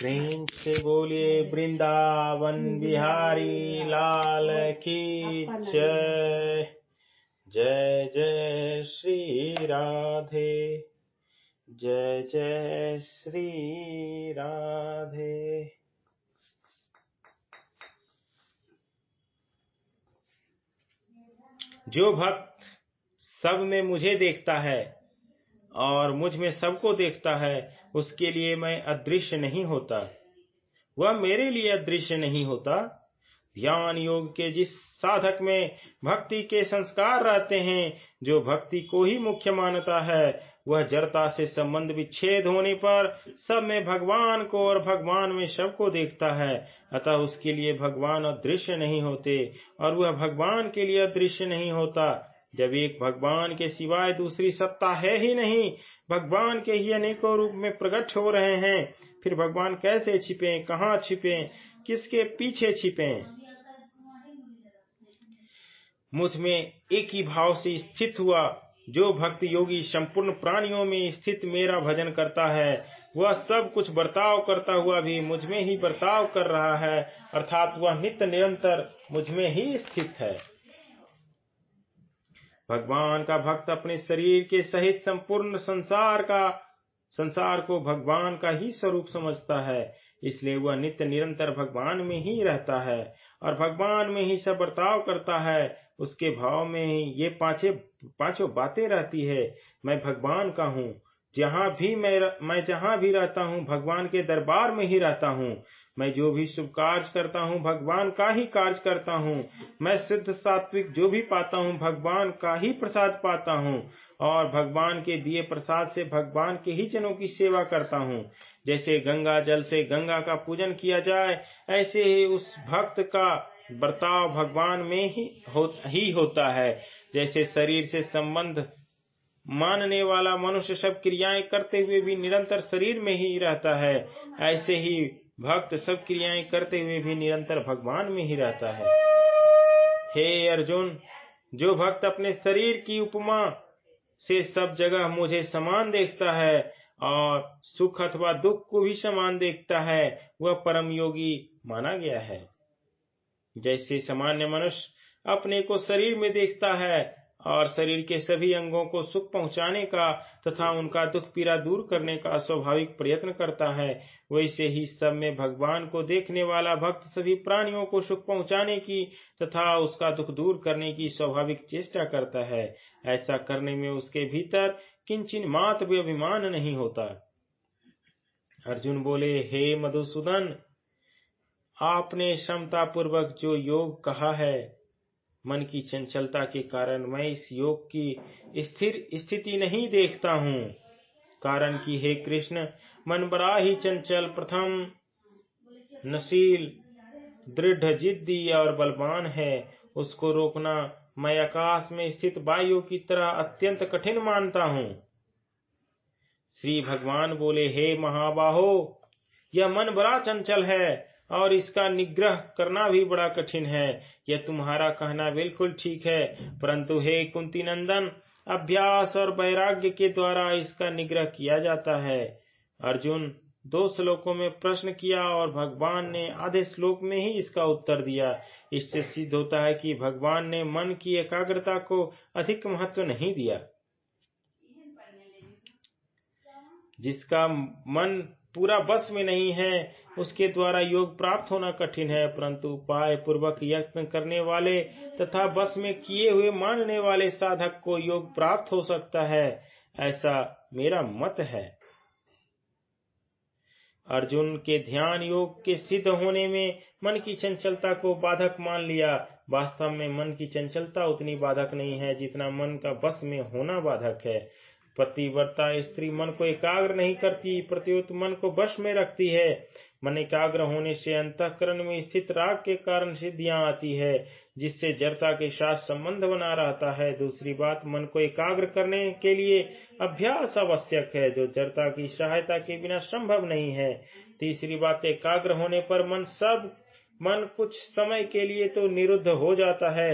प्रेम से बोलिए वृंदावन बिहारी लाल की जय। जय जय श्री राधे, जय जय श्री राधे। जो भक्त सब में मुझे देखता है और मुझ में सबको देखता है, उसके लिए मैं अदृश्य नहीं होता, वह मेरे लिए अदृश्य नहीं होता। ध्यान योग के जिस साधक में भक्ति के संस्कार रहते हैं, जो भक्ति को ही मुख्य मानता है, वह जड़ता से संबंध विच्छेद होने पर सब में भगवान को और भगवान में सबको देखता है। अतः उसके लिए भगवान अदृश्य नहीं होते और वह भगवान के लिए अदृश्य नहीं होता। जब एक भगवान के सिवाय दूसरी सत्ता है ही नहीं, भगवान के ही अनेकों रूप में प्रकट हो रहे हैं, फिर भगवान कैसे छिपे, कहाँ छिपे, किसके पीछे छिपे। मुझ में एक ही भाव से स्थित हुआ जो भक्त योगी संपूर्ण प्राणियों में स्थित मेरा भजन करता है, वह सब कुछ बर्ताव करता हुआ भी मुझ में ही बर्ताव कर रहा है, अर्थात वह नित्य निरंतर मुझ में ही स्थित है। भगवान का भक्त अपने शरीर के सहित संपूर्ण संसार को भगवान का ही स्वरूप समझता है, इसलिए वह नित्य निरंतर भगवान में ही रहता है और भगवान में ही सब बर्ताव करता है। उसके भाव में ही ये पांचों बातें रहती है। मैं भगवान का हूँ, मैं जहाँ भी रहता हूँ भगवान के दरबार में ही रहता हूँ। मैं जो भी शुभ कार्य करता हूँ भगवान का ही कार्य करता हूँ। मैं शुद्ध सात्विक जो भी पाता हूँ भगवान का ही प्रसाद पाता हूँ और भगवान के दिए प्रसाद से भगवान के ही जनों की सेवा करता हूँ। जैसे गंगा जल से गंगा का पूजन किया जाए, ऐसे ही उस भक्त का बर्ताव भगवान में ही होता है। जैसे शरीर से संबंध मानने वाला मनुष्य सब क्रियाएं करते हुए भी निरंतर शरीर में ही रहता है, ऐसे ही भक्त सब क्रियाएं करते हुए भी निरंतर भगवान में ही रहता है। हे अर्जुन, जो भक्त अपने शरीर की उपमा से सब जगह मुझे समान देखता है और सुख अथवा दुख को भी समान देखता है, वह परम योगी माना गया है। जैसे सामान्य मनुष्य अपने को शरीर में देखता है और शरीर के सभी अंगों को सुख पहुंचाने का तथा उनका दुख पीड़ा दूर करने का स्वाभाविक प्रयत्न करता है, वैसे ही सब में भगवान को देखने वाला भक्त सभी प्राणियों को सुख पहुंचाने की तथा उसका दुख दूर करने की स्वाभाविक चेष्टा करता है। ऐसा करने में उसके भीतर किंचित मात्र भी अभिमान नहीं होता। अर्जुन बोले, हे मधुसूदन, आपने क्षमता पूर्वक जो योग कहा है, मन की चंचलता के कारण मैं इस योग की स्थिर स्थिति नहीं देखता हूँ। कारण कि हे कृष्ण, मन बड़ा ही चंचल, प्रथम नशील, दृढ़ जिद्दी और बलवान है। उसको रोकना मैं आकाश में स्थित वायु की तरह अत्यंत कठिन मानता हूँ। श्री भगवान बोले, हे महाबाहो, यह मन बड़ा चंचल है और इसका निग्रह करना भी बड़ा कठिन है। यह तुम्हारा कहना बिल्कुल ठीक है, परंतु हे कुंती नंदन, अभ्यास और वैराग्य के द्वारा इसका निग्रह किया जाता है। अर्जुन 2 श्लोकों में प्रश्न किया और भगवान ने आधे श्लोक में ही इसका उत्तर दिया। इससे सिद्ध होता है कि भगवान ने मन की एकाग्रता को अधिक महत्व नहीं दिया। जिसका मन पूरा बस में नहीं है, उसके द्वारा योग प्राप्त होना कठिन है, परंतु उपाय पूर्वक यत्न करने वाले तथा बस में किए हुए मानने वाले साधक को योग प्राप्त हो सकता है, ऐसा मेरा मत है। अर्जुन के ध्यान योग के सिद्ध होने में मन की चंचलता को बाधक मान लिया। वास्तव में मन की चंचलता उतनी बाधक नहीं है जितना मन का बस में होना बाधक है। पतिव्रता स्त्री मन को एकाग्र नहीं करती, प्रत्युत मन को वश में रखती है। मन एकाग्र होने से अंतःकरण में स्थित राग के कारण सिद्धियां आती है, जिससे जड़ता के साथ संबंध बना रहता है। दूसरी बात, मन को एकाग्र करने के लिए अभ्यास आवश्यक है, जो जड़ता की सहायता के बिना संभव नहीं है। तीसरी बात, एकाग्र होने पर मन कुछ समय के लिए तो निरुद्ध हो जाता है,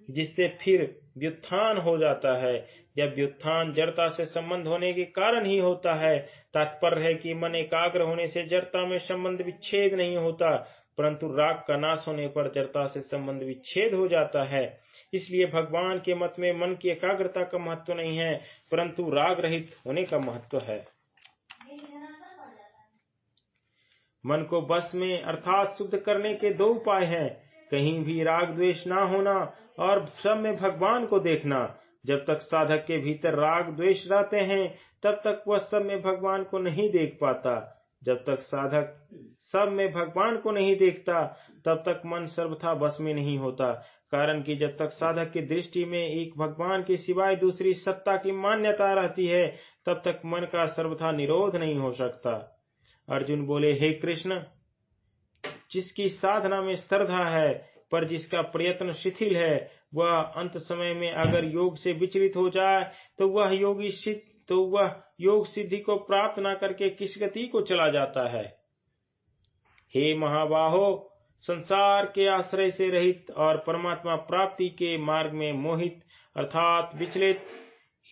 जिससे फिर व्युत्थान हो जाता है, यह व्युत्थान जड़ता से संबंध होने के कारण ही होता है। तात्पर्य है कि मन एकाग्र होने से जड़ता में संबंध विच्छेद नहीं होता, परंतु राग का नाश होने पर जड़ता से संबंध विच्छेद हो जाता है। इसलिए भगवान के मत में मन की एकाग्रता का महत्व नहीं है, परंतु राग रहित होने का महत्व है। मन को बस में अर्थात शुद्ध करने के दो उपाय हैं, कहीं भी राग द्वेष ना होना और सब में भगवान को देखना। जब तक साधक के भीतर राग द्वेष रहते हैं, तब तक वह सब में भगवान को नहीं देख पाता। जब तक साधक सब में भगवान को नहीं देखता, तब तक मन सर्वथा बस में नहीं होता। कारण कि जब तक साधक की दृष्टि में एक भगवान के सिवाय दूसरी सत्ता की मान्यता रहती है, तब तक मन का सर्वथा निरोध नहीं हो सकता। अर्जुन बोले, हे कृष्ण, जिसकी साधना में श्रद्धा है पर जिसका प्रयत्न शिथिल है, वह अंत समय में अगर योग से विचलित हो जाए तो वह योग सिद्धि को प्राप्त न करके किस गति को चला जाता है। हे महाबाहो, संसार के आश्रय से रहित और परमात्मा प्राप्ति के मार्ग में मोहित अर्थात विचलित,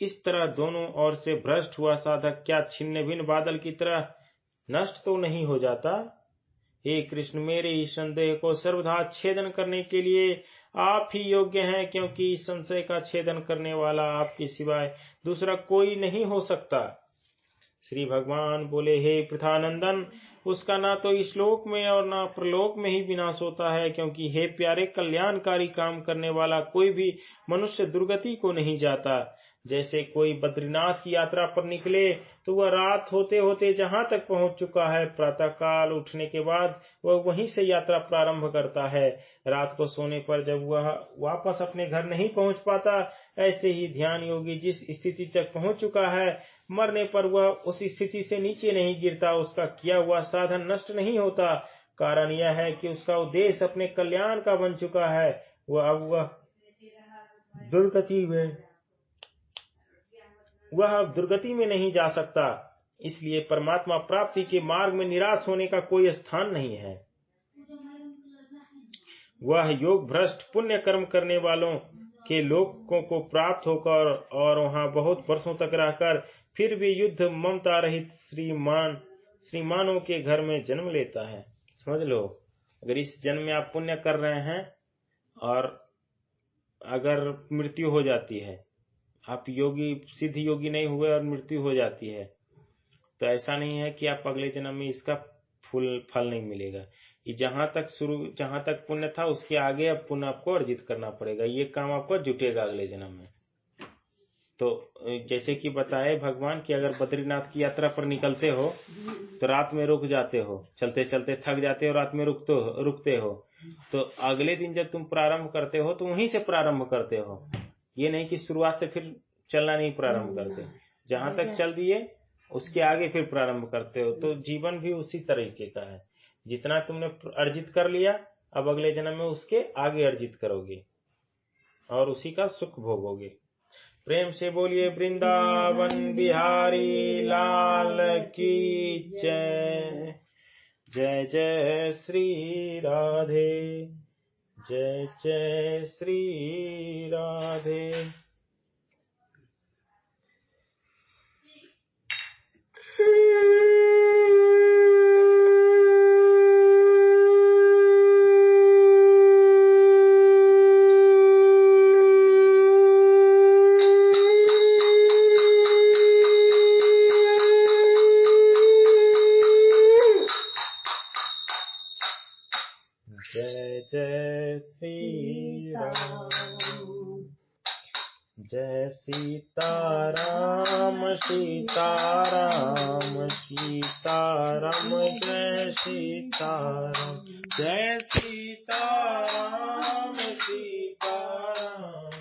इस तरह दोनों ओर से भ्रष्ट हुआ साधक क्या छिन्न भिन्न बादल की तरह नष्ट तो नहीं हो जाता। हे कृष्ण, मेरे इस संदेह को सर्वथा छेदन करने के लिए आप ही योग्य हैं, क्योंकि संशय का छेदन करने वाला आपके सिवाय दूसरा कोई नहीं हो सकता। श्री भगवान बोले, हे पृथानंदन, उसका ना तो इस लोक में और ना प्रलोक में ही विनाश होता है, क्योंकि हे प्यारे, कल्याणकारी काम करने वाला कोई भी मनुष्य दुर्गति को नहीं जाता। जैसे कोई बद्रीनाथ की यात्रा पर निकले तो वह रात होते होते जहाँ तक पहुँच चुका है, प्रातः काल उठने के बाद वह वहीं से यात्रा प्रारंभ करता है। रात को सोने पर जब वह वापस अपने घर नहीं पहुँच पाता, ऐसे ही ध्यान योगी जिस स्थिति तक पहुँच चुका है, मरने पर वह उस स्थिति से नीचे नहीं गिरता, उसका किया हुआ साधन नष्ट नहीं होता। कारण यह है कि उसका उद्देश्य अपने कल्याण का बन चुका है। वह अब दुर्गति में नहीं जा सकता। इसलिए परमात्मा प्राप्ति के मार्ग में निराश होने का कोई स्थान नहीं है। वह योग भ्रष्ट पुण्य कर्म करने वालों के लोकों को प्राप्त होकर और वहां बहुत वर्षों तक रहकर फिर भी युद्ध ममता रहित श्रीमानों के घर में जन्म लेता है। समझ लो, अगर इस जन्म में आप पुण्य कर रहे हैं और अगर मृत्यु हो जाती है, आप योगी सिद्ध योगी नहीं हुए और मृत्यु हो जाती है, तो ऐसा नहीं है कि आप अगले जन्म में इसका फल नहीं मिलेगा। ये जहां तक पुण्य था उसके आगे अब पुण्य आपको अर्जित करना पड़ेगा। ये काम आपको जुटेगा अगले जन्म में। तो जैसे कि बताए भगवान कि अगर बद्रीनाथ की यात्रा पर निकलते हो तो रात में रुक जाते हो, चलते चलते थक जाते हो, रात में रुकते हो, तो अगले दिन जब तुम प्रारंभ करते हो तो वहीं से प्रारंभ करते हो। ये नहीं कि शुरुआत से फिर चलना नहीं प्रारंभ करते, जहां तक चल दिए उसके आगे फिर प्रारंभ करते हो। तो जीवन भी उसी तरीके का है, जितना तुमने अर्जित कर लिया अब अगले जन्म में उसके आगे अर्जित करोगे और उसी का सुख भोगोगे। प्रेम से बोलिए वृंदावन बिहारी लाल की जय। जय जय श्री राधे, जय जय श्री राधे। जय जय श्री राम, जय सीताराम सीताराम सीताराम, जय सीताराम, जय सीताराम सीताराम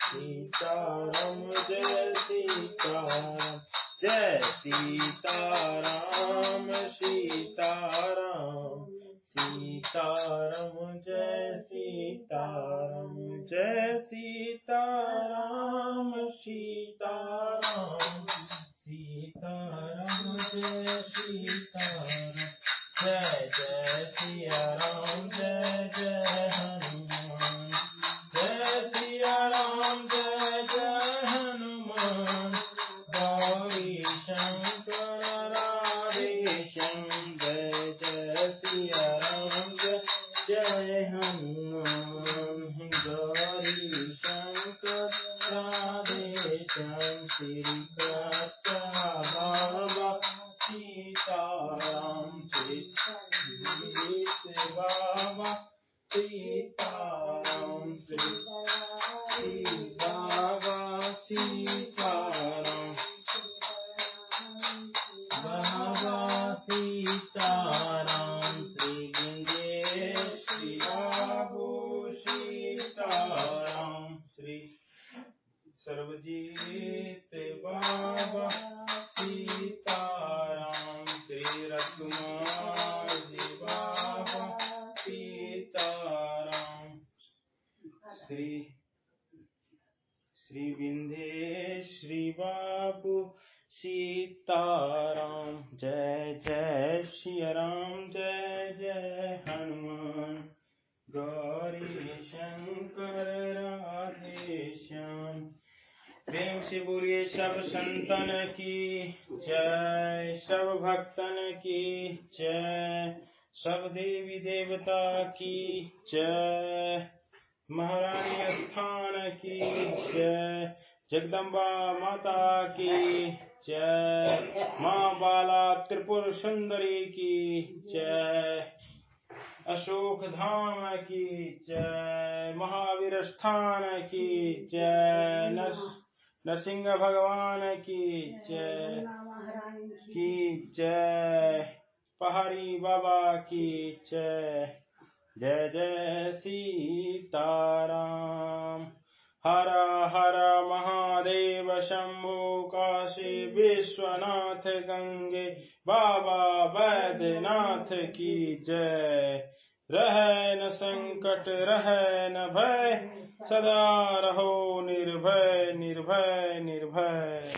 सीताराम, जय सीताराम, जय सीताराम सीताराम सीताराम, जय सीताराम, जय सीताराम सीताराम सीताराम, जय सीताराम, जय जय सिया राम, जय जय हनुमान, जय सिया राम, जय जय हनुमान, कृष्ण बाबा सीताराम श्री बाबा सीताराम श्री बाबा सीताराम बाबा सीताराम श्री विंध्य श्री बाबू सीताराम श्री सर्वजीत बाबा सीताराम श्री रघुनाथ जी बाबा सीताराम श्री विंध्य श्री बाबू सीताराम। जय जय श्री राम, जय जय हनुमान, गौरी शंकर राधे श्याम। प्रेम से बोलिए सब संतन की जय, सब भक्तन की जय, सब देवी देवता की जय, महारानी स्थान की जय, जगदम्बा माता की जय, माँ बाला त्रिपुर सुंदरी की जय, अशोक धाम की जय, महावीर स्थान की जय, नरसिंह भगवान की जय, पहाड़ी बाबा की जय। जय जय सीताराम। हर हर महादेव शंभो काशी विश्वनाथ गंगे बाबा वैद्यनाथ की जय। रहे न संकट रहे न भय, सदा रहो निर्भय निर्भय निर्भय।